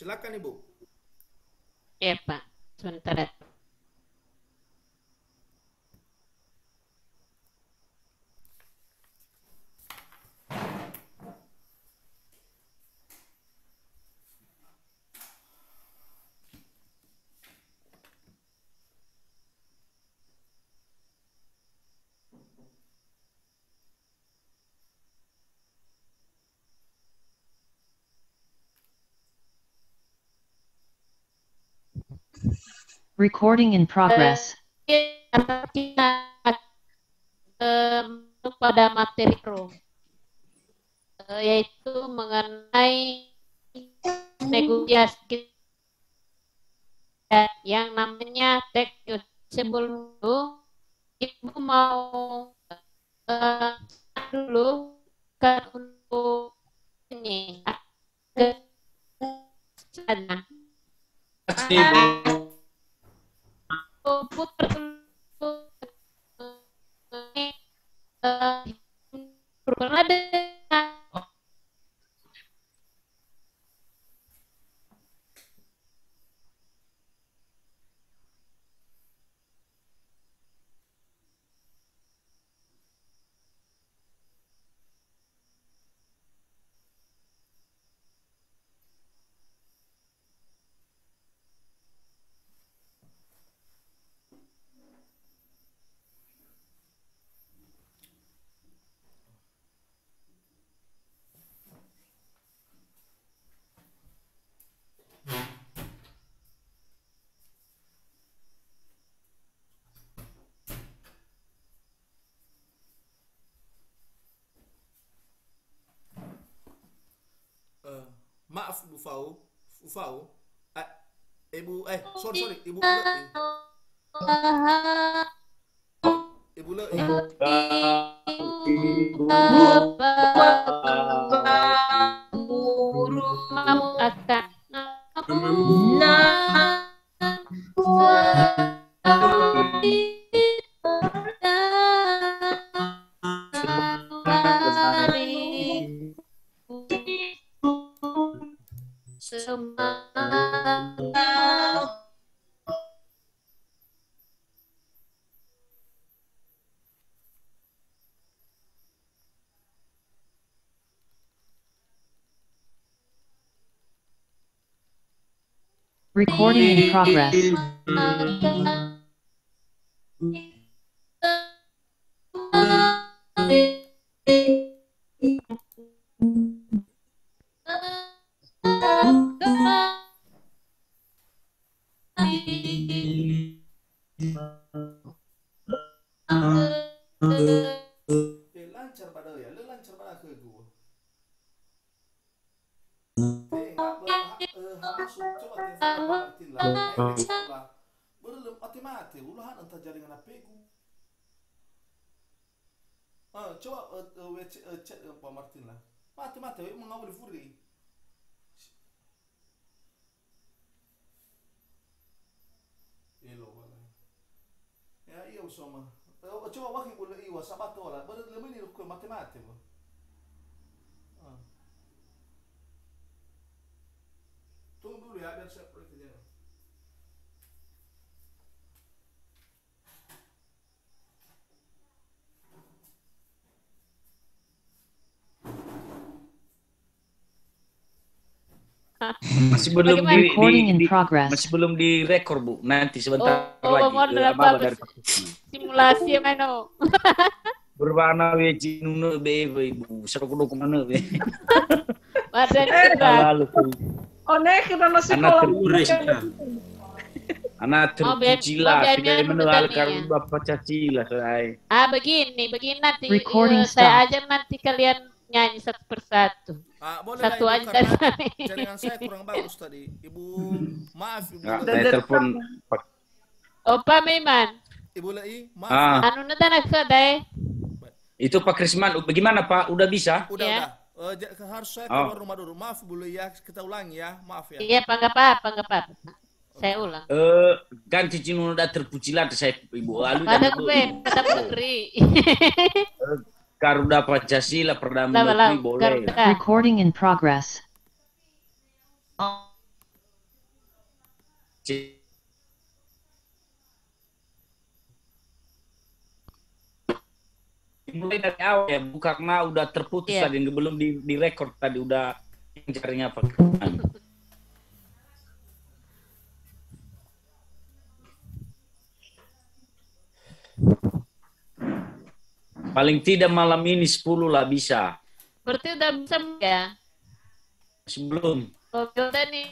Silakan Ibu. Ya Pak, sebentar ya. Recording in progress. Kita pada materi yaitu mengenai negosiasi yang namanya take. Sebelum itu Ibu mau dulu kan untuk ini ke sana. Putar dulu ada. Maaf Bu Fau, Ibu sorry Ibu Ibu Recording in progress. lancar pada ya, lancar pada ke gua. Masuk coba telepon Pak Martin lah. Belum mati-mati, ulahan entah jaringan HP ku. Coba chat Pak Martin lah. Mati-mati, mengawal furi. Elo wala. Ya iya usoma. Coba wakil boleh iwa sabato lah. Belum ini ku mati-mati bu. Tunggu dulu ya biar saya pergi kerja. Masih belum Recording in progress. masih belum direkor Bu. Nanti sebentar lagi. Dari simulasi mana? Berbana weji nuno be Bu. Serok mana be. Badan kita. Nek kita nasi kolam. Anak terpujilah, tidak menualkan Bapak Cacila saya. Begini nanti stop. saya ajak nanti kalian nyanyi satu persatu. Boleh Satu lah, aja. Jaringan saya kurang bagus tadi. Ibu, maaf Ibu. Saya telepon Pak Meman. Ibu Lai, maaf. Anu nada nak deh. Itu Pak Krisman, bagaimana Pak? Udah bisa? Udah. Harus saya keluar rumah dulu. Maaf Bu Lai ya, kita ulangi ya. Maaf ya. Iya, Pak, enggak apa-apa. Saya ulang. Ganti Cino udah terpujilah saya Ibu Alu. Pada gue, kata putri. Garuda Pancasila Perdana Menteri boleh. Recording in progress. Mulai dari awal ya, Bu, karena udah terputus Iya. tadi, belum di record tadi, udah jaring apa. Paling tidak malam ini 10 lah bisa. Berarti udah bisa ya? Sebelum. Oh, udah nih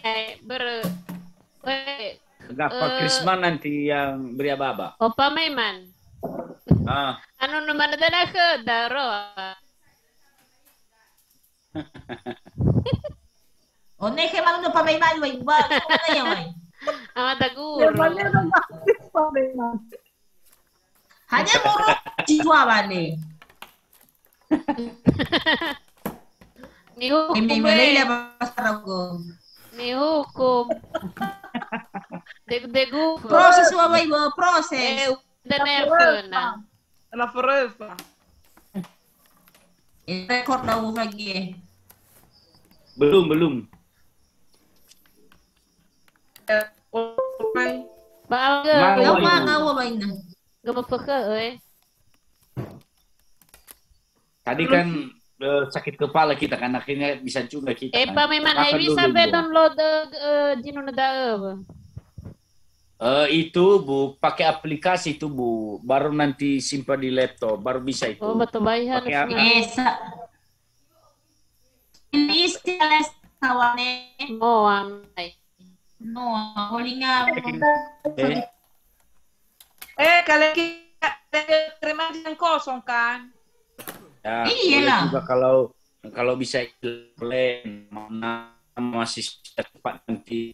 Enggak, Pak Krisman nanti yang beri aba-aba. Opa Maiman. Ah, Ano naman na ke daro. O ne ke malu pa may man way ba? Ano na yan way? Ama Yang daguro. mana na bakit pa rin? Hanya muro siswa bale. Ni hukom May Manila eh. ba sa ko? Ni hukom. Degu. Process wa way ba? Process. Udah na yan na. La fresa. I-record daw lagi. belum. Okay. Baaga. Mau. Ngawa ba ina? Gamapaka eh. Tadi kan sakit kepala kita kan, akhirnya bisa juga kita. Eh, kan. pa Maiman, ay Makan bisa dulu, ba Bu. download Gino na daab? Itu Bu, pakai aplikasi itu Bu, baru nanti simpan di laptop, baru bisa itu. Oh, batabayan. Pakai apa? Sa isi alas tawane. Mo, amay. No, huli nga. Kalaki terima yang kosong kan? Ya, Iya boleh lah. juga kalau bisa boleh, mana masih cepat nanti.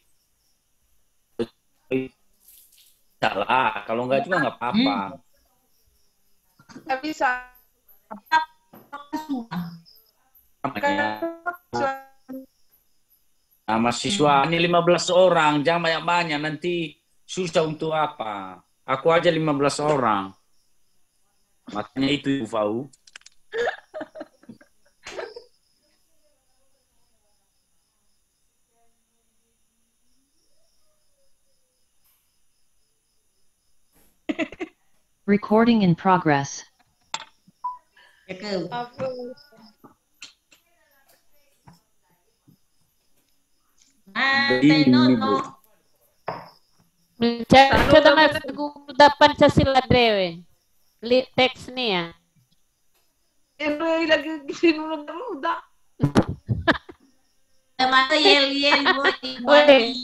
Salah, kalau enggak juga nggak apa-apa. Nggak bisa. Namanya. Nah, mahasiswa ini 15 orang, jangan banyak-banyak, nanti susah untuk apa. Aku aja 15 orang. Makanya itu Fau. Recording in progress. No. Siya naman dapan sa sila drewe. Text niya. Lagi sinunog-nuda. Mata yel mo. Weh.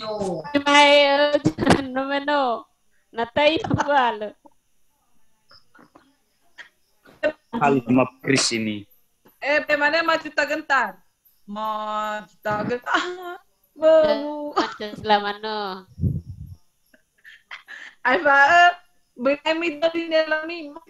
May no. Natay na balo. Halima Chris ini. Mana mati tagentar. Mati tagentar. Baru. Macam selama no. Ay ba, binamit na rin nila mimo.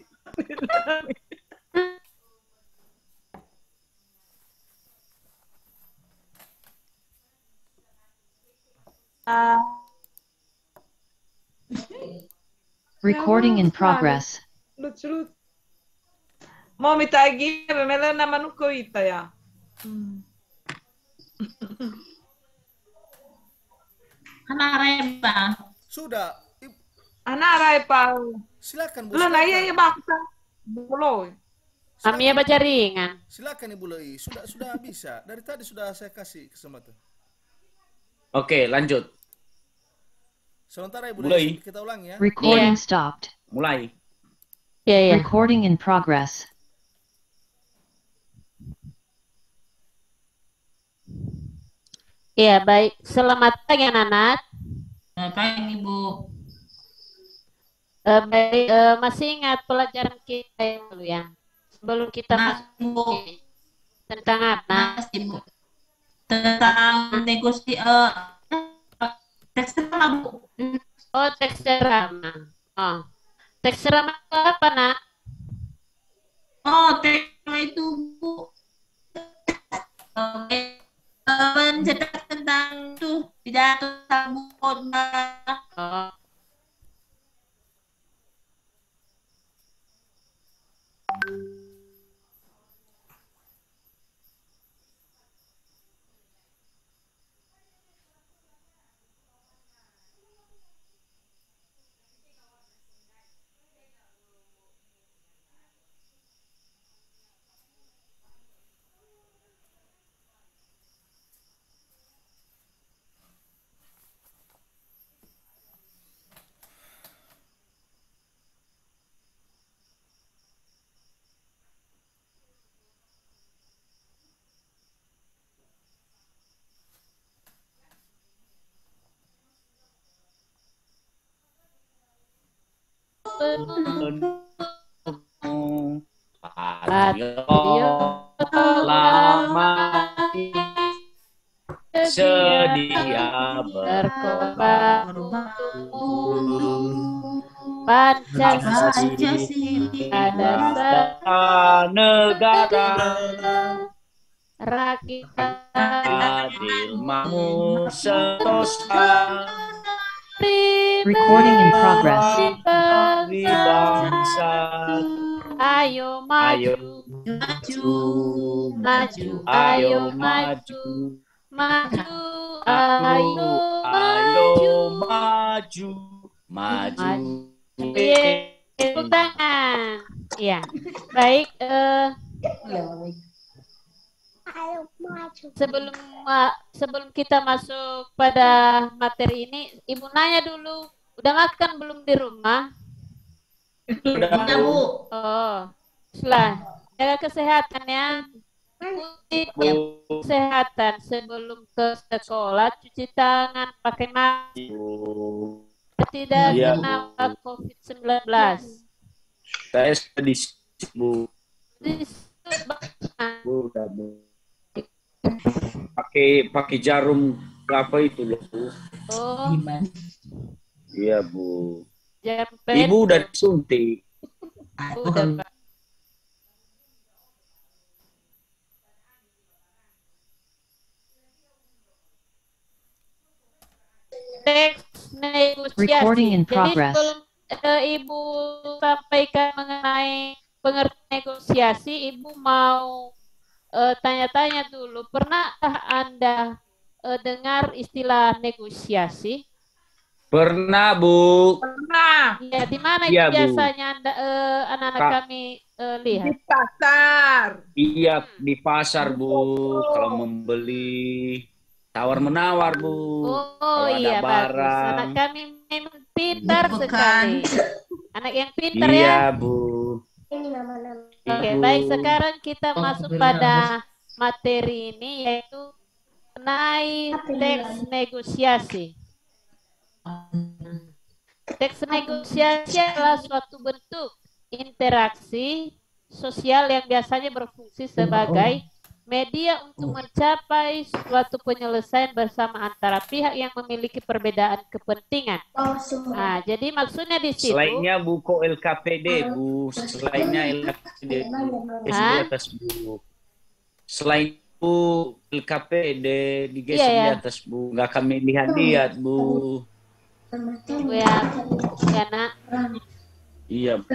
Recording in progress. Lut. Mo mitagi, remela naman ko ita ya. Hanare ba? Sudah. Anaray pa. Silakan Bu. Lo na iya Silakan. bakit bulo. Kami ba jaringan? Silakan Ibu Lei. Sudah bisa. Dari tadi sudah saya kasih kesempatan. Oke, lanjut. Sementara Ibu Mulai. Lei kita ulang ya. Recording Yeah. stopped. Mulai. Iya. Recording in progress. Iya, baik. Selamat pagi anak-anak. Kain ibu. Baik, masih ingat pelajaran kita yang dulu ya? Sebelum kita masuk Ibu. tentang apa? Mas ibu. Tentang negosiasi. Teks sama bu. Oh, teks drama. Oh, teks drama itu apa, Nak? Oh, tema itu bu. Mencetak tentang tuh pidato sambut. Oh, penuhmu Patriot lama sedia berkorban untukmu. Pancasila dasar negara rakyat adil makmur sentosa Recording in progress. di bangsa. Ayo Ayo maju, maju, maju, ayo ayo maju, maju, ayo ayo maju, maju. maju. Tepuk tangan. Ya, baik. Sebelum kita masuk pada materi ini, Ibu nanya dulu, udah makan belum di rumah? Udah, Bu. Oh, setelah jaga kesehatan ya. Kesehatan sebelum ke sekolah, cuci tangan, pakai masker, tidak Iya, kena Bu. COVID-19. Saya sedih, Bu. Bu. Udah, Bu. Pakai jarum apa itu loh, Bu? Oh, Gimana? Iya, Bu. jangan Ibu udah disuntik. udah, Pak. Teks negosiasi. Recording in Jadi progress. sebelum Ibu sampaikan mengenai pengertian negosiasi, Ibu mau tanya-tanya dulu. Pernahkah Anda dengar istilah negosiasi? Pernah, Bu. Nah, Ya, di mana Iya, Bu. biasanya Anda anak-anak Kak. kami di lihat? pasar. Iya, di pasar, Bu. Kalau membeli tawar-menawar, Bu. Oh Kalau ada iya, bagus. barang. Anak kami memang pintar Bukan. sekali. Anak yang pintar ya. Iya, Bu. Oke, Ibu. baik, sekarang kita Oh, masuk benar. pada materi ini, yaitu mengenai teks negosiasi. Teks negosiasi adalah suatu bentuk interaksi sosial yang biasanya berfungsi sebagai media untuk mencapai suatu penyelesaian bersama antara pihak yang memiliki perbedaan kepentingan. Nah, jadi maksudnya di situ. Selainnya buku LKPD, Bu. Selainnya LKPD, Bu. Geser di atas, Bu. Selain Bu LKPD digeser Iya, di ya. atas, Bu. Nggak kami lihat-lihat, Bu. Tunggu ya, ya nak. Iya, Bu.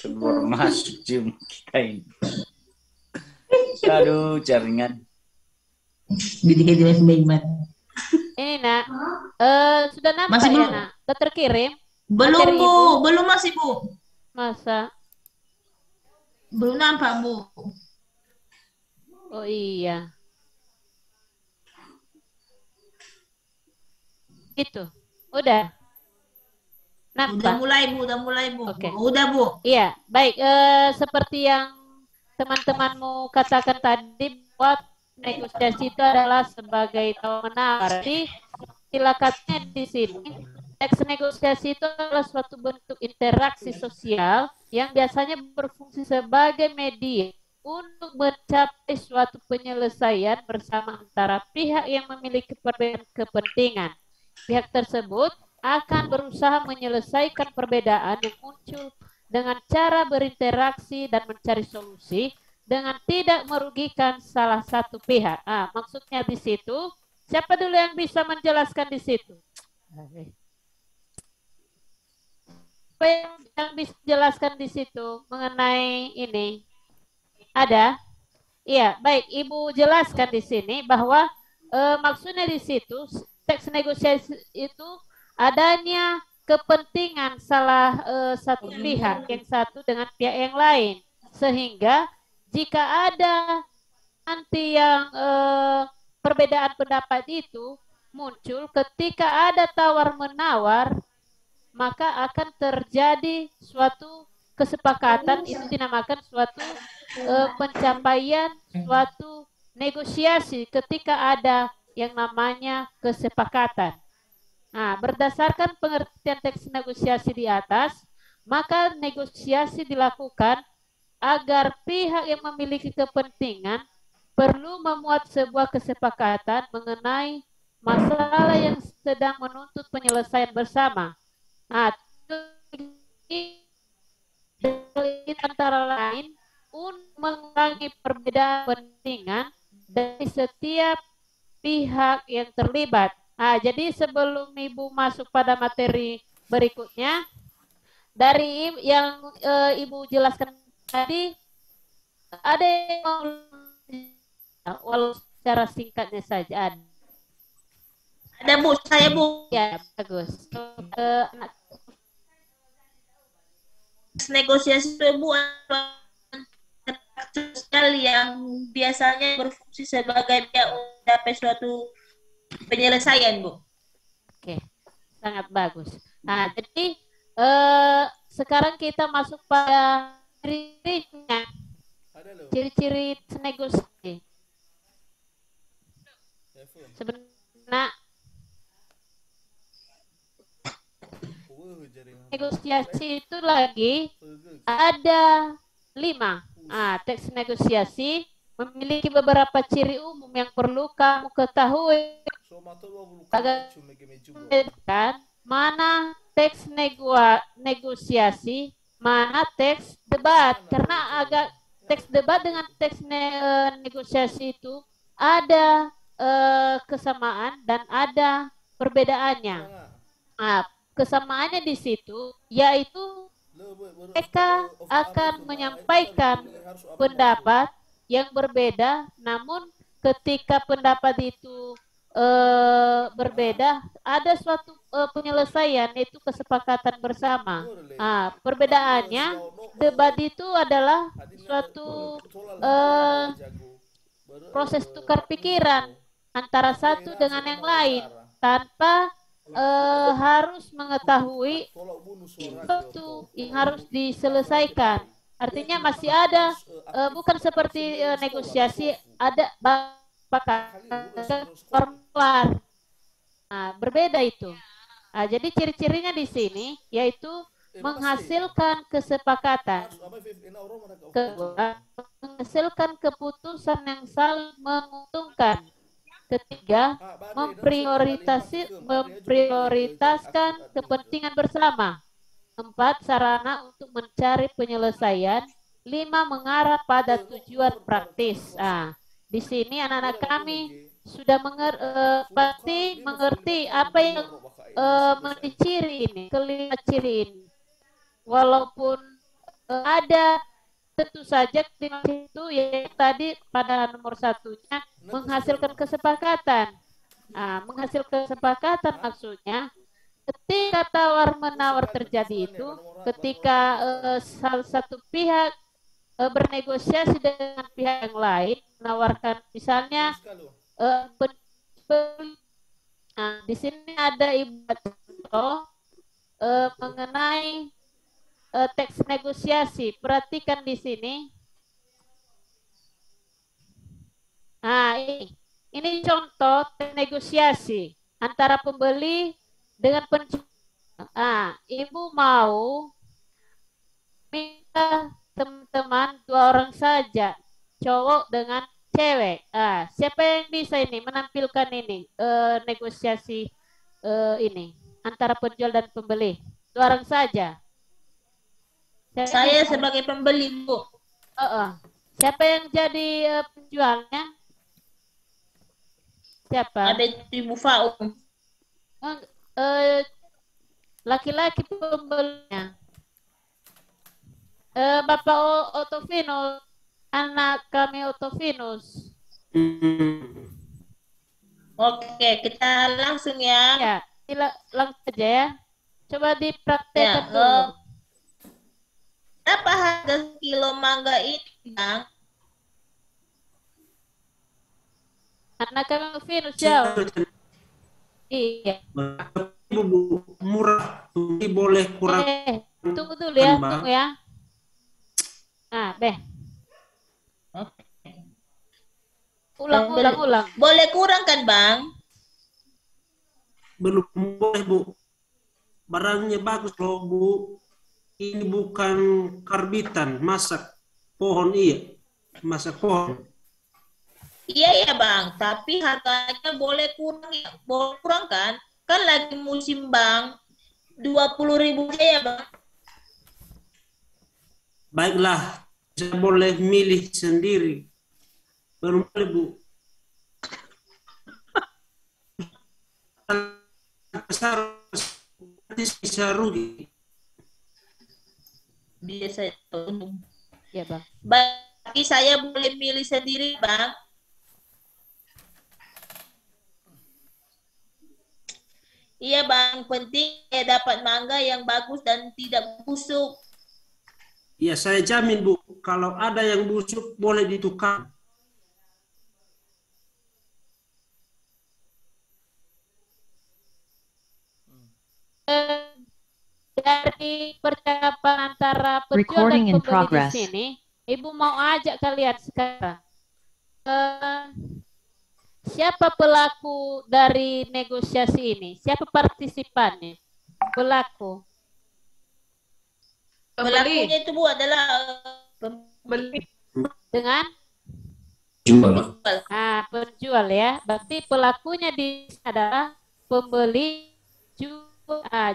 Keluar masuk Zoom kita ini. Aduh, jaringan. Jadi bagaimana? Ini nak, sudah nampak Masih ya belum? nak? Sudah terkirim? Belum, Materi Bu. Ibu. Belum masih, Bu. Masa? Belum nampak, Bu. Oh iya. Itu, udah. Udah Nampak? mulai, Bu. Udah mulai, Bu. Oke. Udah, Bu. Iya, baik. Seperti yang teman-temanmu katakan tadi, bahwa negosiasi itu adalah sebagai tawar-menawar. Jadi, silakannya di sini, teks negosiasi itu adalah suatu bentuk interaksi sosial yang biasanya berfungsi sebagai media untuk mencapai suatu penyelesaian bersama antara pihak yang memiliki perbedaan kepentingan. Pihak tersebut akan berusaha menyelesaikan perbedaan yang muncul dengan cara berinteraksi dan mencari solusi dengan tidak merugikan salah satu pihak. Maksudnya di situ, siapa dulu yang bisa menjelaskan di situ? Siapa yang bisa menjelaskan di situ mengenai ini? Ada? Iya, baik. Ibu jelaskan di sini bahwa maksudnya di situ teks negosiasi itu adanya kepentingan salah satu pihak yang satu dengan pihak yang lain, sehingga jika ada nanti yang perbedaan pendapat itu muncul ketika ada tawar menawar, maka akan terjadi suatu kesepakatan itu dinamakan suatu pencapaian suatu negosiasi ketika ada yang namanya kesepakatan. Nah, berdasarkan pengertian teks negosiasi di atas, maka negosiasi dilakukan agar pihak yang memiliki kepentingan perlu memuat sebuah kesepakatan mengenai masalah yang sedang menuntut penyelesaian bersama. Nah, antara lain untuk mengurangi perbedaan kepentingan dari setiap pihak yang terlibat. Nah, jadi sebelum Ibu masuk pada materi berikutnya, dari yang Ibu jelaskan tadi, ada yang mau, walau secara singkatnya saja ada. Ada Bu, saya Bu. Ya, bagus. Negosiasi itu Bu sosial yang biasanya berfungsi sebagai pihak untuk mencapai suatu penyelesaian, Bu. Oke, sangat bagus. Nah, jadi sekarang kita masuk pada ciri-cirinya, Ada loh. ciri-ciri negosiasi. Telepon. Sebenarnya Jaringan. negosiasi itu lagi Bagus. ada 5. Teks negosiasi memiliki beberapa ciri umum yang perlu kamu ketahui. So mato lo bulu Agak- cuma meju. Kan mana teks negosiasi, mana teks debat. Karena agak teks debat dengan teks negosiasi itu ada kesamaan dan ada perbedaannya. Nah, kesamaannya di situ yaitu mereka akan menyampaikan pendapat yang berbeda, namun ketika pendapat itu berbeda, ada suatu penyelesaian, yaitu kesepakatan bersama. Perbedaannya, debat itu adalah suatu proses tukar pikiran antara satu dengan yang lain tanpa harus mengetahui sesuatu yang harus diselesaikan. Artinya masih ada, bukan seperti negosiasi, ada formular. Nah, berbeda itu. Nah, jadi ciri-cirinya di sini yaitu menghasilkan kesepakatan, kedua, menghasilkan keputusan yang saling menguntungkan, ketiga, memprioritaskan kepentingan bersama, 4, sarana untuk mencari penyelesaian, 5, mengarah pada tujuan praktis. Di sini anak-anak kami sudah pasti mengerti apa yang menciri ini, kelima ciri ini. Walaupun ada tentu saja kelima itu yang tadi pada nomor 1-nya menghasilkan kesepakatan. Menghasilkan kesepakatan maksudnya ketika tawar-menawar terjadi itu, ketika salah satu pihak bernegosiasi dengan pihak yang lain, menawarkan misalnya di sini ada ibu contoh mengenai teks negosiasi. Perhatikan di sini. Ini contoh teks negosiasi antara pembeli dengan penjual. Ibu mau minta teman-teman 2 orang saja, cowok dengan cewek. Siapa yang bisa ini menampilkan ini negosiasi ini antara penjual dan pembeli? 2 orang saja. Saya sebagai pembeli, Bu. Siapa yang jadi penjualnya? Siapa? Ada Ibu Faum. Laki-laki pembelinya. Bapak Otovinus, anak kami Otovinus. Oke, kita langsung ya. Ya, langsung aja ya. Coba dipraktekkan Ya, dulu. Berapa harga kilo mangga ini, Bang? Anak kami Otovinus jauh. Iya. Bu, murah, boleh kurang. Tunggu dulu ya, Bang. tunggu ya. Nah, Beh, Oke. ulang. Boleh kurang kan, Bang? Belum boleh, Bu. Barangnya bagus loh, Bu. Ini bukan karbitan, masak pohon iya. Masak pohon. Iya ya, Bang. Tapi harganya boleh kurang ya. Boleh kurang kan? Kan lagi musim, Bang. 20.000 aja ya, Bang. Baiklah, saya boleh milih sendiri. Belum boleh, Bu. Besar nanti bisa rugi. Biasa Ya, Bang. Tapi saya boleh milih sendiri, Bang. Iya, Bang. Penting ya dapat mangga yang bagus dan tidak busuk. Ya, saya jamin, Bu. Kalau ada yang busuk, boleh ditukar. Dari percakapan antara penjual Recording dan in pembeli di progress. sini, Ibu mau ajak kalian sekarang. Siapa pelaku dari negosiasi ini? Siapa partisipannya? Pelaku. Pelakunya itu, Bu, adalah Beli. Dengan Jual. penjual ya. Berarti pelakunya di sini adalah pembeli jual.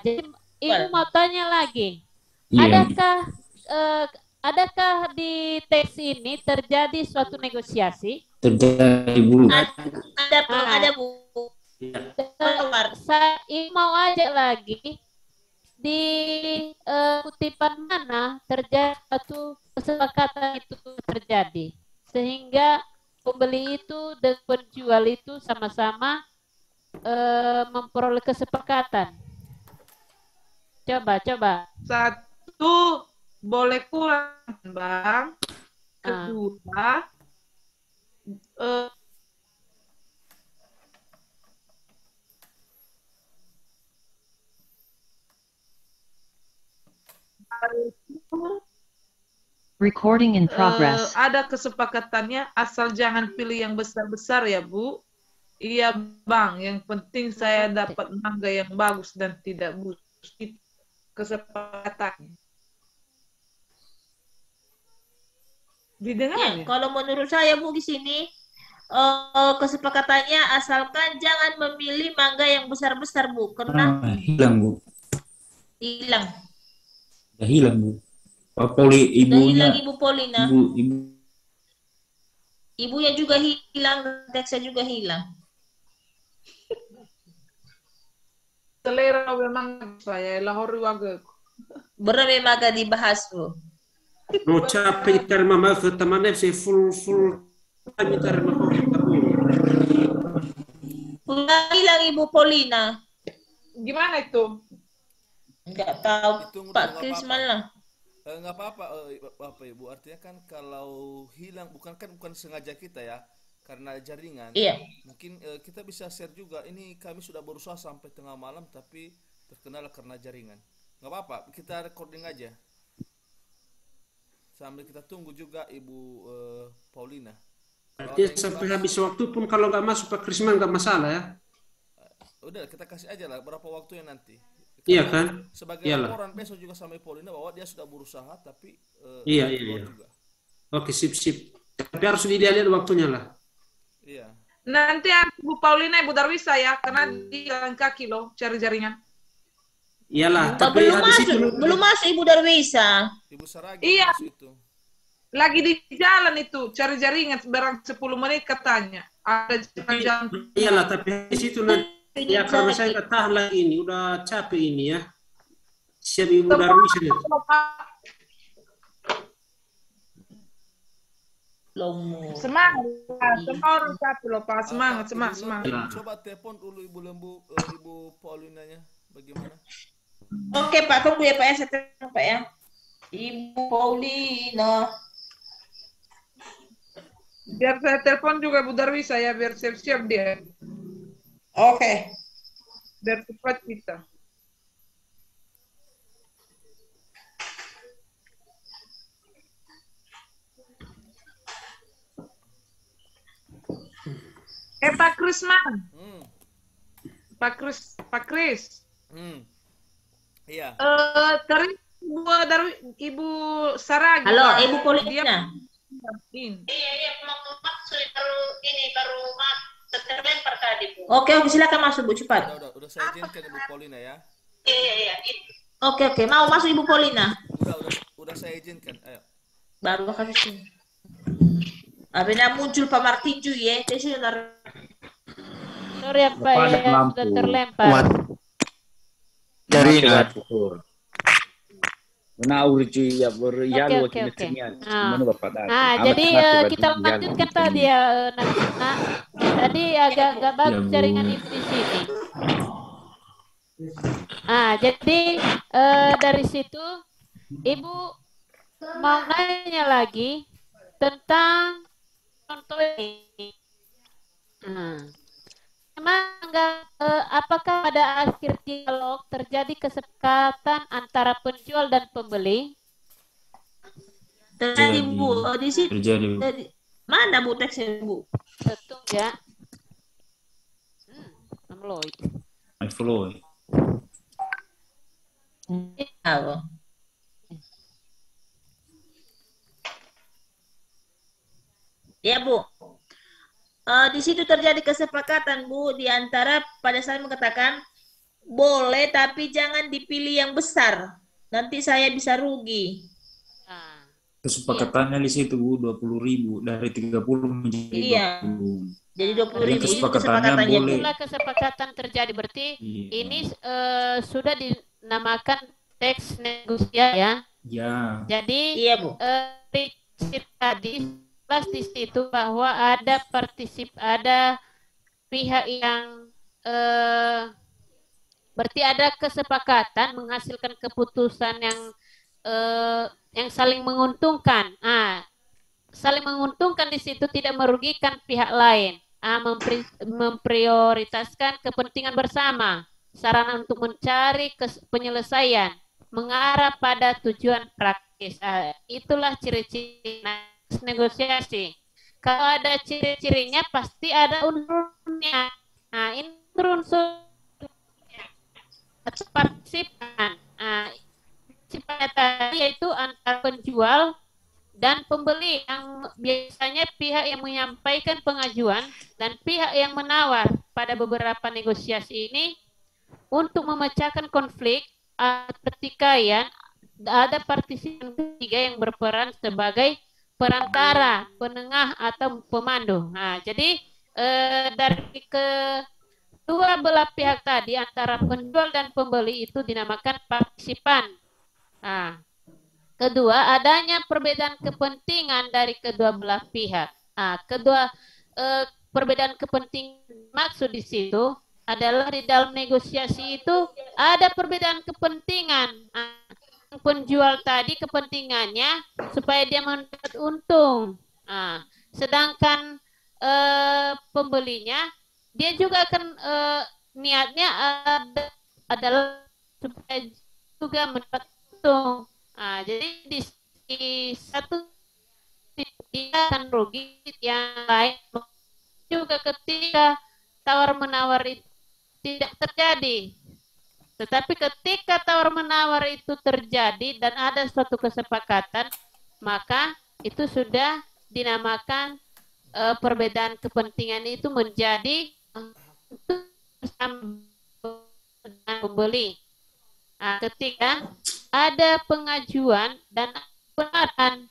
Jadi Ibu mau tanya lagi. Iya. Adakah di teks ini terjadi suatu negosiasi? Terjadi, Bu. ada, Bang, ada, Bu. Saya mau ajak lagi di kutipan mana terjadi suatu kesepakatan itu terjadi sehingga pembeli itu dan penjual itu sama-sama memperoleh kesepakatan. Coba. Satu, boleh kurang, Bang. Kedua, Recording in progress. ada kesepakatannya, asal jangan pilih yang besar-besar ya, Bu. Iya, Bang. Yang penting saya dapat mangga yang bagus dan tidak busuk. Itu kesepakatannya. Didengar Ya, ya? kalau menurut saya, Bu, di sini kesepakatannya asalkan jangan memilih mangga yang besar-besar, Bu, karena Hilang, Bu. hilang. Udah hilang, Bu. Poli Udah ibunya. hilang Ibu Polina. Ibu. Ibunya juga hilang, teksnya juga hilang. Selera memang saya lahori waga. Berapa mangga dibahas, Bu? No capek terima maaf teman FC full kami terima Udah hilang Ibu Polina. Gimana itu? Enggak tahu, Ditunggu Pak dulu, Kris nggak apa-apa. mana? Nggak apa-apa, Bapak Ibu. Artinya kan kalau hilang bukan sengaja kita ya, karena jaringan. Iya. Mungkin kita bisa share juga. Ini kami sudah berusaha sampai tengah malam tapi terkendala karena jaringan. Nggak apa-apa, kita recording aja. Sambil kita tunggu juga Ibu Paulina. Artinya sampai habis waktu pun kalau nggak masuk Pak Krisman nggak masalah ya. Udah kita kasih aja lah berapa waktunya nanti. Iya Karena kan? Sebagai Iyalah. laporan besok juga sama Ibu Paulina bahwa dia sudah berusaha tapi Iya. juga. Oke, sip. Tapi harus dilihat waktunya lah. Iya. Nanti Bu Paulina, Ibu Darwisa ya, karena dia jalan kaki loh, cari jaringan. Iyalah, tapi habis itu belum masuk Ibu Darwisa. Ibu Saragi Iya. masuk itu. Lagi di jalan itu, cari jaringan barang 10 menit katanya. Ada jalan-jalan. iyalah, tapi habis itu nanti ya karena saya nggak tahan lagi ini, udah capek ini ya. Siap Ibu Darwis ini. Lomo. Semangat, semua orang capek loh Pak. Semangat. Coba telepon dulu Ibu Ibu Paulinanya bagaimana? Oke Pak, tunggu ya Pak ya, saya telepon Pak ya. Ibu Paulina. Biar saya telepon juga Bu Darwisa ya, biar siap-siap dia. Oke. Biar cepat kita. Pak Krisman. Hmm. Pak Kris. Iya. Tadi Ibu Saragi. Halo, Bang. Ibu Polina. Dia Iya, baru terlempar tadi, Bu. Oke, silakan masuk, Bu, cepat. Udah saya izinkan Ibu Polina ya. Iya. Oke, mau masuk Ibu Polina. Udah saya izinkan. Ayo. Baru kasih sini. Abena muncul Pak Martinju ya, tesioner. Sorry ya Pak, Pada ya lampu. sudah terlempar. Jadi Nah, urji ya beryalu Oke. Mana Bapak tadi? Jadi kita lanjutkan tadi ya, Nah, tadi agak bagus jaringan Ibu di sini. Jadi dari situ Ibu mau nanya lagi tentang contoh ini. Apakah pada akhir dialog terjadi kesepakatan antara penjual dan pembeli? Terjadi, Bu. Di situ. terjadi. Mana Bu teksnya, Bu? Betul ya. Namloy. I follow. Halo. Ya, Bu. Di situ terjadi kesepakatan, Bu, di antara pada saat mengatakan boleh tapi jangan dipilih yang besar. Nanti saya bisa rugi. Kesepakatannya di situ Bu 20.000 dari 30 menjadi Iya. 20. Jadi 20.000 itu kesepakatannya kesepakatannya, Bu. boleh. Itulah kesepakatan terjadi. Berarti Iya. ini sudah dinamakan teks negosiasi ya. Ya. Jadi Iya, Bu. tadi jelas di situ bahwa ada ada pihak yang berarti ada kesepakatan menghasilkan keputusan yang saling menguntungkan. Saling menguntungkan di situ tidak merugikan pihak lain. Memprioritaskan kepentingan bersama, sarana untuk mencari penyelesaian, mengarah pada tujuan praktis. Itulah ciri-ciri negosiasi. Kalau ada ciri-cirinya pasti ada unsurnya. Ini unsur partisipan. Partisipan tadi yaitu antara penjual dan pembeli, yang biasanya pihak yang menyampaikan pengajuan dan pihak yang menawar pada beberapa negosiasi ini untuk memecahkan konflik pertikaian. Ada partisipan ketiga yang berperan sebagai perantara, penengah atau pemandu. Jadi dari kedua belah pihak tadi antara penjual dan pembeli itu dinamakan partisipan. Kedua, adanya perbedaan kepentingan dari kedua belah pihak. Perbedaan kepentingan maksud di situ adalah di dalam negosiasi itu ada perbedaan kepentingan. Penjual tadi kepentingannya supaya dia mendapat untung. Sedangkan pembelinya dia juga akan niatnya adalah supaya juga mendapat untung. Jadi di satu dia akan rugi, yang lain juga ketika tawar-menawar itu tidak terjadi. Tetapi ketika tawar-menawar itu terjadi dan ada suatu kesepakatan, maka itu sudah dinamakan perbedaan kepentingan itu menjadi pembeli. Ketika ada pengajuan dan penawaran,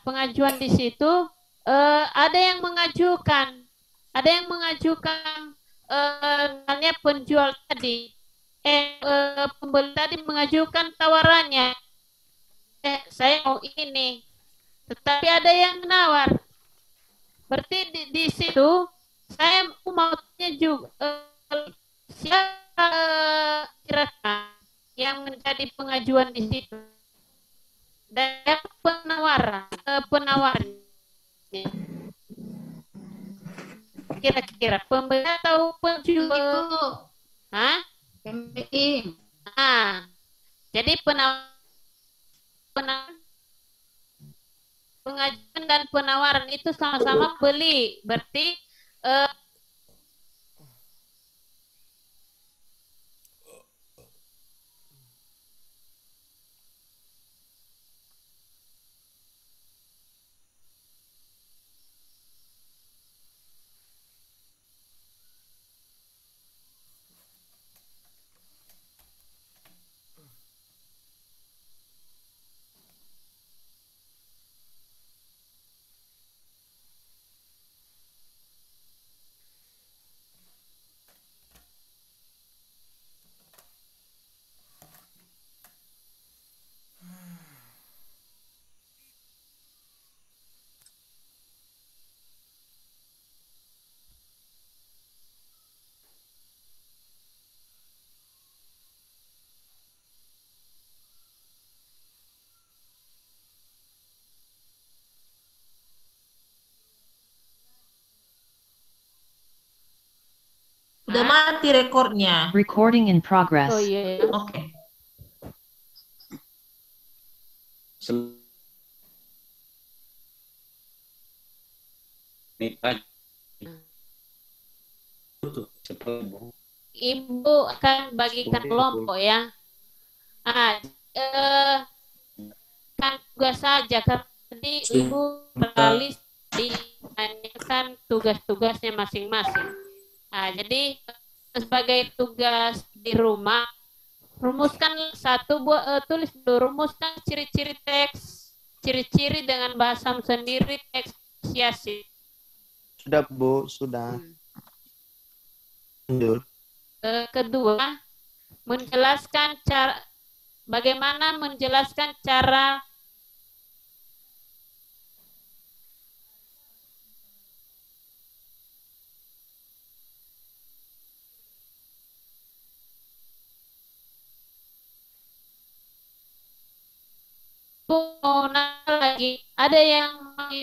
pengajuan di situ ada yang mengajukan, hanya penjual tadi, pembeli tadi mengajukan tawarannya, saya mau ini, tetapi ada yang menawar. Berarti di situ saya mau tanya juga siapa kira-kira yang menjadi pengajuan di situ dan penawaran kira-kira pembeli atau penjual? PMI. Jadi pengajuan dan penawaran itu sama-sama beli. Berarti Eh, Udah mati rekornya. Recording in oh progress. iya ya. Oke. Ibu akan bagikan kelompok ya. Kan tugas saja kan tadi Ibu terlalu ditanyakan tugas-tugasnya masing-masing. Jadi sebagai tugas di rumah, rumuskan tulis dulu, rumuskan ciri-ciri teks, ciri-ciri dengan bahasa sendiri teks siasi. Sudah, Bu, sudah. Lanjut. Kedua, menjelaskan bagaimana menjelaskan cara mau nanya lagi, ada yang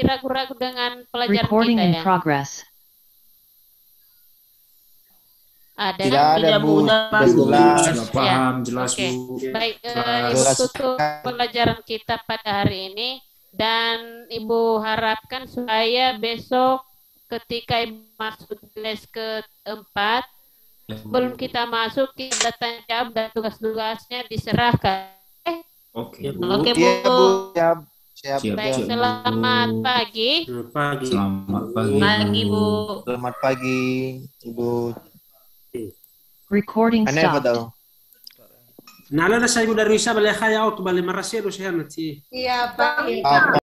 ragu-ragu dengan pelajaran Recording kita in ya? progress. Ada Tidak kan? ada, Tidak, Bu. Bu. Udah Sudah bagus. jelas. Sudah paham, jelas Oke. Bu. Baik, Jelas. Ibu tutup pelajaran kita pada hari ini dan Ibu harapkan supaya besok ketika Ibu masuk les keempat, sebelum kita masuk kita tanya jawab dan tugas-tugasnya diserahkan. Oke, Ya, Bu. Oke, Iya, Bu. Bu. Siap. Siap. Siap, Baik, siap, Bu. selamat pagi. Pagi. Selamat pagi. Pagi, Bu. Selamat pagi, Ibu. Recording Aneh apa stopped. tahu? Nala na sa ibu dari Isa balik kaya auto balik marasya do siya na si. Iya, Pak. Apa?